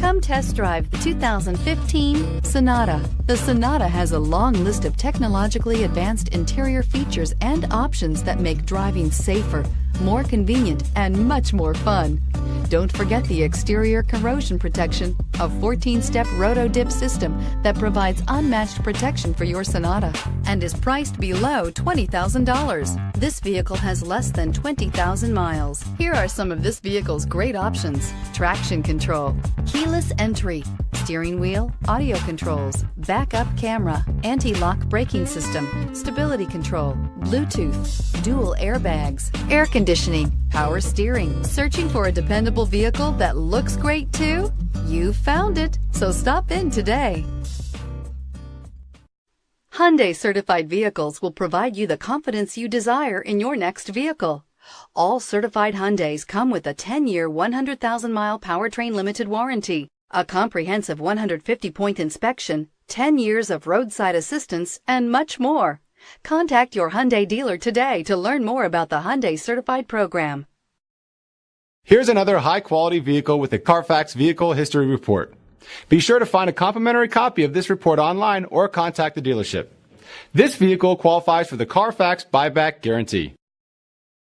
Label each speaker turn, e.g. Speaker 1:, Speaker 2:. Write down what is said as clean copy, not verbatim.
Speaker 1: Come test drive the 2015 Sonata. The Sonata has a long list of technologically advanced interior features and options that make driving safer, more convenient, and much more fun. Don't forget the exterior corrosion protection, a 14-step roto-dip system that provides unmatched protection for your Sonata and is priced below $20,000. This vehicle has less than 20,000 miles. Here are some of this vehicle's great options: traction control, keyless entry, steering wheel audio controls, backup camera, anti-lock braking system, stability control, Bluetooth, dual airbags, air conditioning, power steering. Searching for a dependable vehicle that looks great too? You found it, so stop in today. Hyundai certified vehicles will provide you the confidence you desire in your next vehicle. All certified Hyundais come with a 10-year, 100,000-mile powertrain limited warranty, a comprehensive 150-point inspection, 10 years of roadside assistance, and much more. Contact your Hyundai dealer today to learn more about the Hyundai Certified program.
Speaker 2: Here's another high-quality vehicle with a Carfax Vehicle History Report. Be sure to find a complimentary copy of this report online or contact the dealership. This vehicle qualifies for the Carfax Buyback Guarantee.